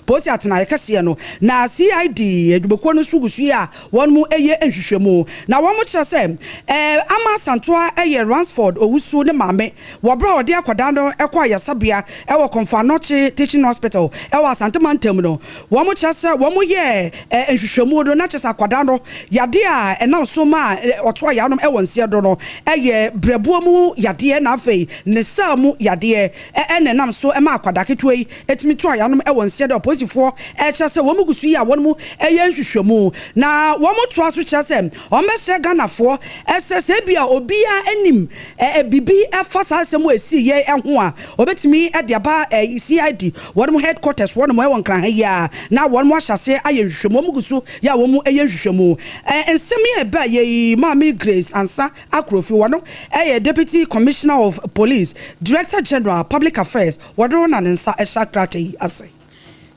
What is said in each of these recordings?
Posi atena yekase no na CID edubeko no sugusu ya wonmu eye enhwehwemu na womo kire se ama santoa eye Ransford owusu ne mame wobra ode akwada no ekwa yasabia ewo Konfanoche Teaching Hospital ewo Asantemantam no womo kire se womo ye enhwehwemu do na kire akwada no yade a enam so ma oto ya no ewo nse do no eye brebuomu yade na afei ne samu yade enenam so ema akwada ketwei etimi to ya no ewo nse do posifo kire womu gusu ya wonmu eye nhwehwemu na womu to aso kire se omese ganafo sse bia obia anim bibi efasa asemu esi ye ho a obetimi de aba CID wonmu headquarters wonmu ewon kran ha ya na wonmu ahyase aye nhwehwemu womu gusu ya womu eye nhwehwemu ensemi eba ye Mami Grace Ansa Akrofi wono eye Deputy Commissioner of Police Director General Public Affairs wodo na nsa eshakrate ase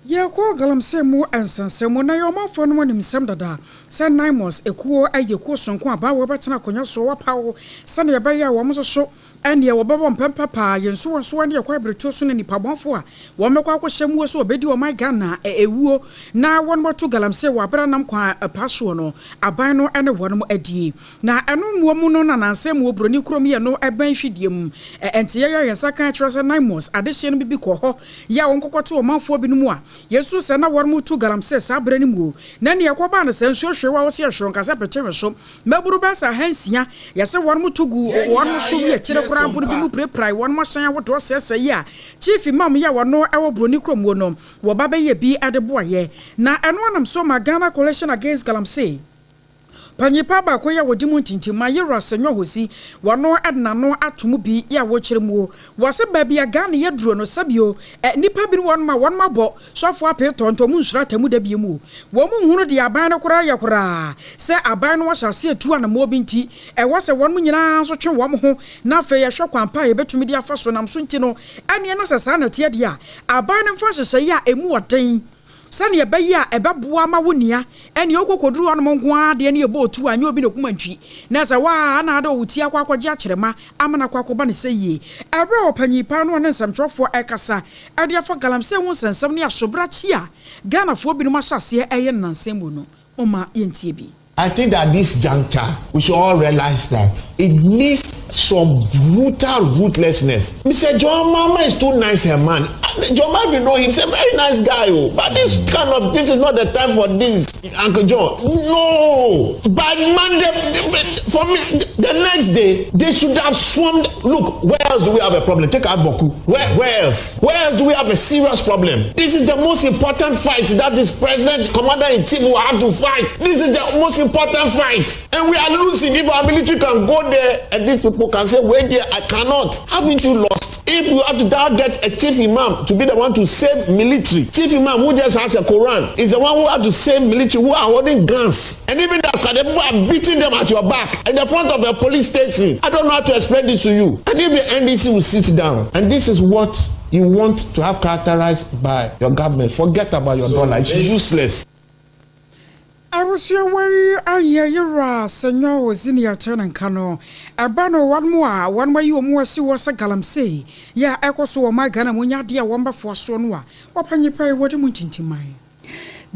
ye ko galamse mu ansansemu na yo mafo no nim sem dada se naimos ekuo ayeko sonko aba wo betena konya so wapawo se ne ye ya wo mo so ene wo bebo mpempapa ye nso wonso ne ye kwa breto so ne nipa bonfo a wo mekwa akohyemu so obedi o my Ghana ewuo na won moto galamse wo abra nam kwa paso no aban no ene won mo adie na eno mo mu no na nansemu obroni krom ye no eban hwidie mu ente ye ye saka kire se naimos adehye no bibi ko ho ya won kokoto o manfo bi no mu a Yesu se na wormu tu galamse sa brani mu na ne yakoba na se nhwehwe wa wo se hwe nkasa pete so maburu ba sa hansia ye se wormu tu gu wormu so wi akire kura buru bi mu preprai wormu asan wo do se ya chief imam ya wono ewo broni krom wo no wo ba be ye bi adeboye na eno anam so ma Ghana Coalition Against Galamse Panyipa ba ko ya wodi mu ntintima yera senyo hosi wano adna no atomu bi ya wo kyeremu wo se ba bia Ghana ye duro no sabio nipa bi won ma bo sofo ape tonto mu nsura tamu da biemu wo mu hunu de aban no kora ya kora se aban no wasase atu ana mo bi nti wo se won mu nyina so twe wo ho na fe ye hwe kwampa ye betumi de afaso nam so nti no ane na sasa na tie de a aban no mfa hye ya emu oden Sani ebeya ebeboa ma wonia ene okokoduru ono nko ade ne ebotu anya obi ne kumantwi na se wa na ade owuti akwakwaje akyerema amana kwakoba ne seye ebe opanyipa no ne nsamtwofo ekasa ade afa galamse hu sansam ne asobra chia Ghana fo bi no masase eye nansemu no oma yentie bi I think that this juncture, we should all realize that it needs some brutal ruthlessness. Mr. John Mama is too nice a man. John Mama, if you know him, he's a very nice guy. Oh. But this is not the time for this, Uncle John. No. By Monday, for me, the next day, they should have swarmed. Look, where else do we have a problem? Take out Boku. Where else? Where else do we have a serious problem? This is the most important fight that this president, commander-in-chief will have to fight. This is the most important fight, and we are losing. If our military can go there and these people can say, wait there, I cannot. Haven't you lost? If you have to now get a chief imam to be the one to save military, chief imam who just has a Quran is the one who has to save military who are holding guns, and even the people are beating them at your back in the front of a police station. I don't know how to explain this to you. And if the NDC will sit down, and this is what you want to have characterized by your government, forget about your dollar. It's useless. I was your way, yera, senor, senior turn and cano. A banner one way you more see was a galamse. Ya, echo so my Ghana when ya dear wamba for sonwa. What can you pay what you want into mine?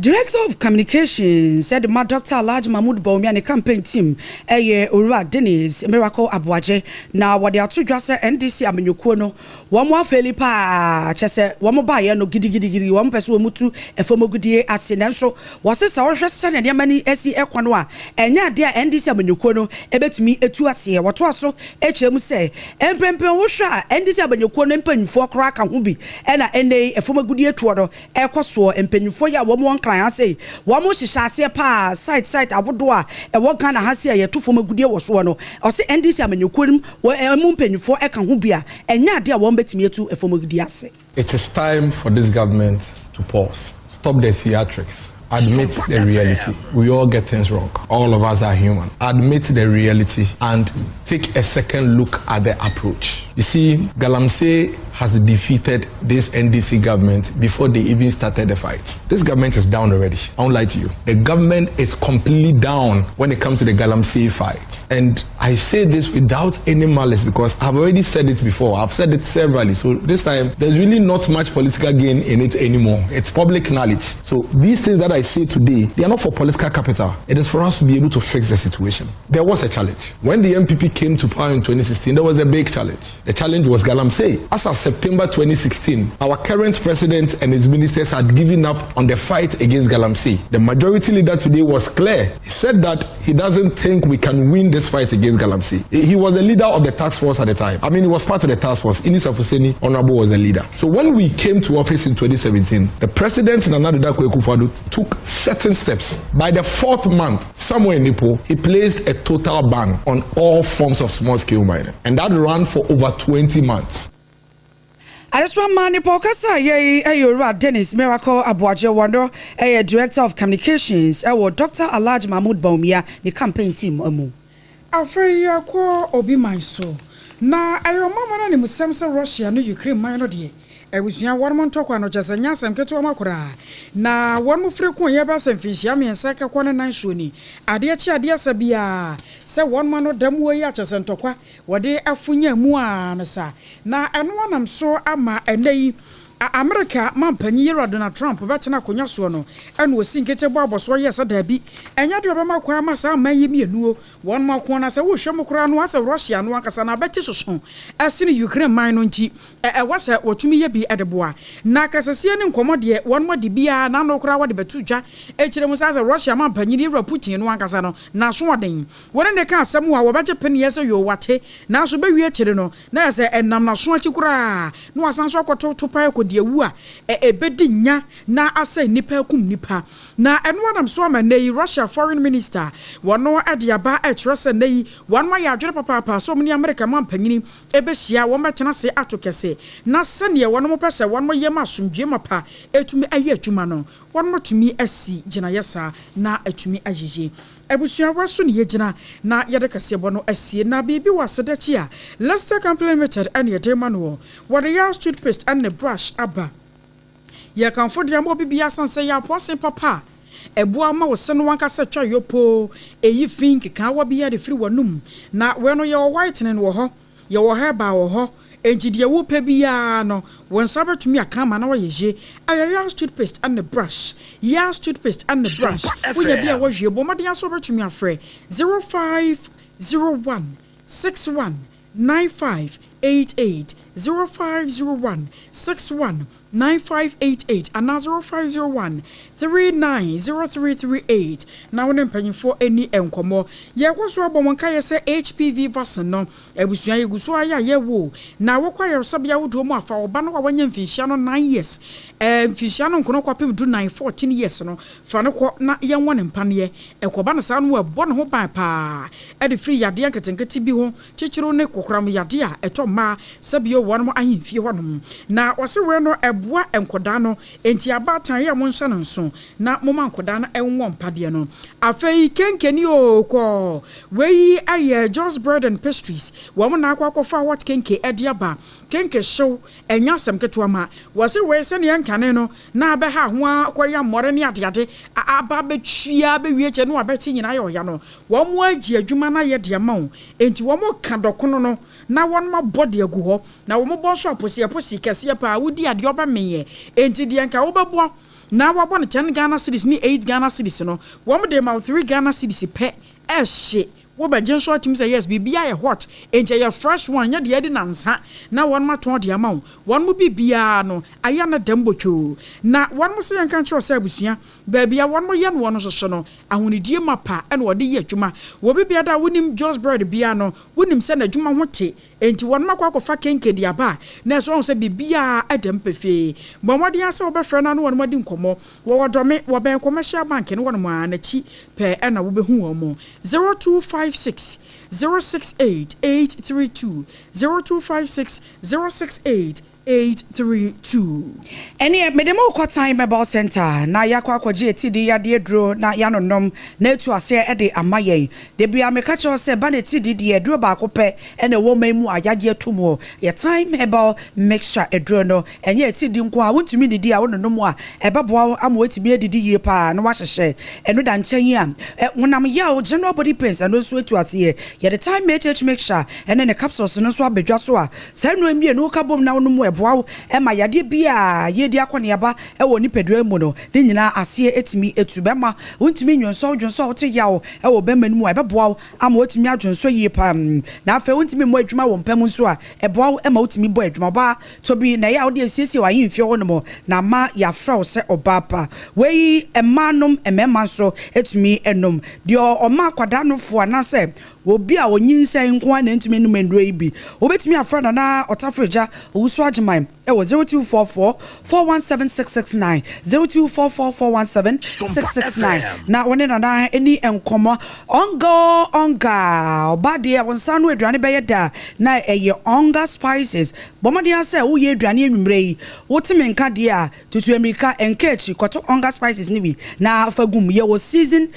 Director of Communications said my Dr. Alhaji Mahmoud Bawumia and the campaign team Ura Dennis Miracle Abuaje na wade ato dwase NDC amenyuko no wo mo afeli pa chese wo mo baye no gidigidi wo mo pese wo mutu efomogudie ase nanso wo se sa wo hwese ne de mani asi ekwono a enya de NDC amenyuko no ebetumi etu ase wo to aso echemu se emprempe wo hwa NDC amenyuko no empanyufo kra ka ho bi na ene efomogudie tuo no ekoso empanyufo ya wo mo kran ase wo mo hihase pa site abodo a wo Ghana hase ya yetofo magudie wo so no o se NDC amanyukorim wo emu mpanyufo eka ho bia enya ade a wo betimi etu efomagudie ase. It is time for this government to pause. Stop the theatrics. Admit the reality. We all get things wrong. All of us are human. Admit the reality and take a second look at the approach. You see, Galamse has defeated this NDC government before they even started the fight. This government is down already. I won't lie to you. The government is completely down when it comes to the Galamsey fight. And I say this without any malice because I've already said it before. I've said it severally. So this time, there's really not much political gain in it anymore. It's public knowledge. So these things that I say today, they are not for political capital. It is for us to be able to fix the situation. There was a challenge. When the MPP came to power in 2016, there was a big challenge. The challenge was Galamsey. As of September 2016, our current president and his ministers had given up on the fight against Galamsey. The majority leader today was clear. He said that he doesn't think we can win this fight against Galamsey. He was the leader of the task force at the time. I mean, he was part of the task force. Inisa Fuseni, Honorable, was the leader. So when we came to office in 2017, the president Nana Addo Akufo-Addo took certain steps. By the 4th month, somewhere in Ipo, he placed a total ban on all forms of small-scale mining. And that ran for over 20 months. Adeswa Mani Pokasa ye Dennis Miracle Abuaje Wando Director of Communications Dr. Alhaji Mahmoud Baumia the campaign team amu. Afei ko obi manso na ayo mama na ni musamsa Russia no Ukraine man no de Ebusuya warmon tokwa no jasanya samketo makura na warmo freko ye ba samfinhia me nsaka kwa na nanshoni ade chi ade asabia se warmo no damwo yi achesentokwa wode afunya mu ansa na eno wanam so ama eneyi America mampanyi yero Donald Trump betena konya so no ene osinkete bo aboso ye sa dabi enya de obema kwa ma sa man yemi enuo won ma ko na se wo hwem kura no asa Russia no ankasa na beti soso asini Ukraine man no nti wasa wotumi ye bi edeboa na kasasie ne nkomode won mo de bia na no kura wode betu dwa ekire mu sa Russia mampanyi yero Putin no ankasa no na so oden won ne ka asem wa wo beje pen ye se yo wate na so be wie ekire no na se enam na so akikura no asan so akoto to pa ewu a ebedi nya na asa nipa kum nipa na eno anam so ma nei Russia foreign minister wono adiaba etrese nei wono ya adwere papa so mni America mampanyini ebehia wo metena se atokese na sene wono mo pese wono ye masomdwe mapa etumi aye adwuma no wono motumi asi gina yesa na etumi ajeje ebusua waso ne yegina na yede kase bono asie na bibi wasedachi a Leicester complimented and yedema no what the yard toothpaste and the brush aba ye kan fo de mo bibi asanse ya posen papa ebua ma wo se no wanka se twa yopo eyi fin keka wa biya de free wanum na we no ye whitening wo ho ye wo heba wo ho enjide wo pe biya no won sabetumi akama na wo yeje ayaya toothpaste and the brush ya toothpaste and the brush wo nya bia wo hwe bo mo de aso betumi afre 0501 61 9588 0501 61 9588 and 0501 390338 na won mpanyifo eni enkomo ye kwaso abomon ka ye se HPV vaccine no ebusua ye guso aya ye wo na wokwa ye sabia wodo mu afa oba no wanya mfinhia no 9 years mfinhia no nkono kwapem du 14 years no fa no ko na ye won mpane ekoba no sa no ebo no ho ban pa e de free yade anketenkete bi ho chichiro ne kokram yade a eto ma sabio won mo ahimfie wonom na wose we no eboa enkoda no enti abatan ye mo nsa no nso na moma nkoda na enwo mpade no afei kenkeni okọ we aye Joe's Bread and Pastries wo mo na akwakofa what kenke ediaba kenke show enya semketo ama wose we se ne yankane no na abeha ho akoya mmore ne adeade aba betwia bewie che no abeti nyina ye oya no wo mo agi adwuma na ye de ma wo enti wo mo ka dokono no na won ma body agu ho na wo mo bo so aposi kese pa wudi ade oba meye enti de nka wo bebo na wo bo no 10 Ghana cedis ni 8 Ghana cedis no wo mo de ma 3 Ghana cedis pe ehye wo ba gen so atim say yes bibia ye hot enti ye fresh one ye de ade nansa na won ma ton de ama won mo bibia no aya na dambotwo na won mo se yanka ncho say abusua ba bia won mo ye no won so no ahonidie mapa ene wo de ye adwuma wo bibia da wonim Joe's Bread bia no wonim se na adwuma ho te enti won ma kwakofa kenke de aba na so won se bibia adam pefe bo modin ase wo be frɛ na no won modin komo wo wodome wo ben commercial bank ne won mo anachi pe ena wo be hu wo mo 0256 068 832 0256 068 832. Any medemo kwa time mobile center na yakwa kwa GTD ya diedro na yanonom na etu ase ede amaye de bia meka cho se ba ne TD de edro ba kope ene wo memu ayage tumo ya time mobile make sure edro no enye TD nko a wontumi didi a wononom a ebeboa amwetimi edidi ye pa na wahehye eno da nchen a wonam ya o general body pains and so etu ase ya the time make sure ene ne capsules no so abedwa so a sa no emie no ka bom na wonomu eboa ema yade bia yedi akone aba ewo nipadua mu no ne nyina ase etimi etubema wontimi nwonso wote yawo ewo bema mu ebeboa ama wotimi adwonso yie pa na afa wontimi mo adwuma wo mpam nso a eboa ema wotimi bo adwuma ba to bi na ya wo de asiesie wa yimfie wo no mo na ma ya fra wo se obapa wei emanom emema nso etumi enom de oma kwada no fo na se obi a onyinsa nko na ntumi num ndro yi bi obetumi afra na otafreja owusu agiman ewo 0244 417669 0244417669 na woni na eni enkomo onga obade wonsanu aduane beye da na eye onga spices bomade ase wo ye aduane enwumre yi wotime nka de a tutu amerika enkechi kwato onga spices ni bi na fagum ye wo season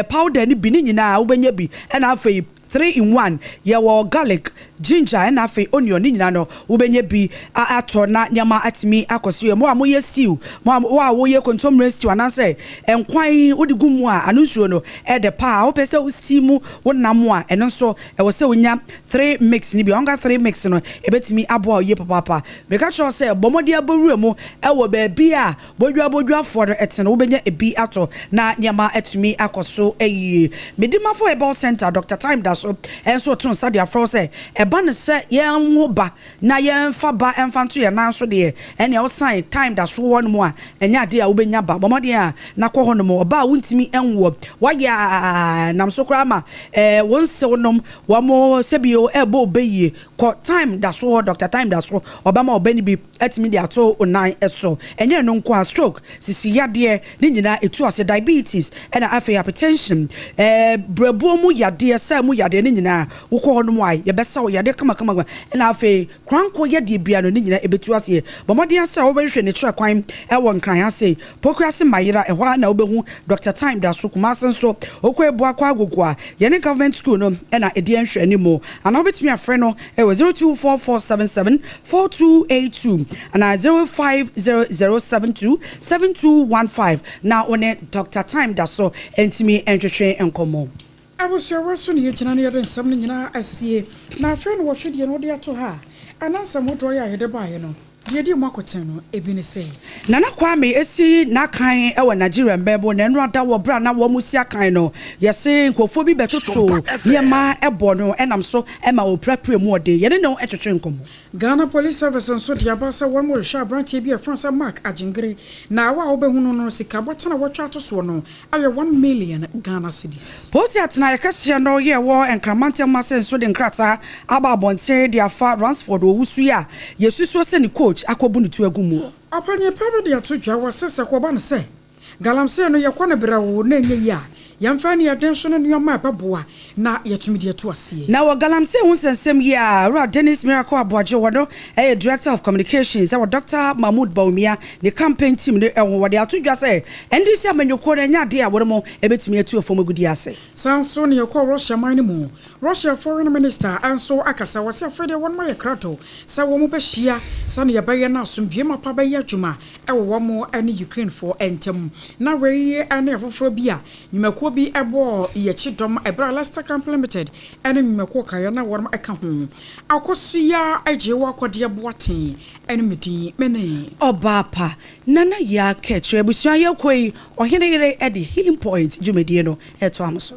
powder ni bi ni nyina wo benya bi na afa 3-in-1 yawo garlic ginger and afi onion ni nyina no wo benye bi ato na nyama atimi akosue mo amoye stew mo wo ye kontomre stew anase enkwan odigumu a anusuo no e de pa wo pese wo steam wo nam a eno so e wo se wonya 3 mix ni bi onga 3 mix no e betimi abo ye papa meka cho se bomodi abowura mu e wo ba bi a bodwa for etene wo benye ebi ato na nyama atimi akoso eyi medimafo ebal center Dr. Time da so enso tron sadia fro se eba ne se yen wo ba na yen fa ba enfanto ye nan so de ene o sign time da so won mu a enya de a wo benya ba bomode a na kɔ hɔ no mo ba wontimi enwo wa ya nam so kra ma won se wonom wa mo sebio ebo beye kɔ time da so Dr. Time da so obama obani bi atimi de ato onan eso enye no nko a stroke sisi yade ni nyina etu ase diabetes ena afa hypertension brabo mu yade se mu yade ni nyina wo kɔ hɔ no mo ai ye besa wo yade kama ena afa kranko yade bia no ni nyina ebetu ase bomode ase wo behwe ne twa kwan ewo nkran ase poku ase mayira ehwa na wo behu Dr. Time da so kuma senso okɔ ebu akɔ agogwa ye ne government school no ena edi anhwe animo ana obetumi afre no 0244774282 ana 0500727215 na one Dr. Time da so entimi entwetwe enkomo abusua so ne yegyina ne yede nsam ne nyina asie na afre no wo hwede no de ato ha anansa modo ya yede baaye no Diedi mwakoten no ebi ne sei Nana Kwame esi na kan ewa Nigeria mbebo na enra da wo bra na wo musia kan no yesi nkofo bi betoto niema ebo no enam so ema oprapre mu ode yede no etwetwe nkomo Ghana Police Service nso dia ba sa won mo hwa branch bi e France Mark Agingere na wa wo behunu no sika botana wo twa to so no awe 1 million Ghana cedis Posi atna yakase no ye wo enkramante masen so de nkrata aba bonte dia fa Ransford owusu ya yesusu se ni coach akobu ni tu agumu apanye pebe dia to dwa wo sese ko ba ne se galamse no ye kɔ bra wo na enye ya yamfa ne attention no nyoma beboa na yetumi de to asie na wo galamse hu sensem ya Ra Dennis Miracle Aboaje wodo Director of Communications our Dr. Mahmoud Baumia the campaign team de wo de atodwa se ndisi amanyoko na nya de a wo mo ebetumi atu ofom agudi ase sanso ne yekɔ Russia man mu Russia foreign minister anso akasa wase afede won ma yekrato sa wo mo behia sa ne yebaye na asomdwe mapa baye adwuma wo mo ane Ukraine for entem na wei ane afoforo bia nyimako bi ebo yechidom ebra Lester Camp Limited ene mmeko kaya na worm eka ho akoso ya ajewa akode boaten ene medi mene obapa nana ya ketre busua yakoi ohene yere ede healing point jumedie no eto amoso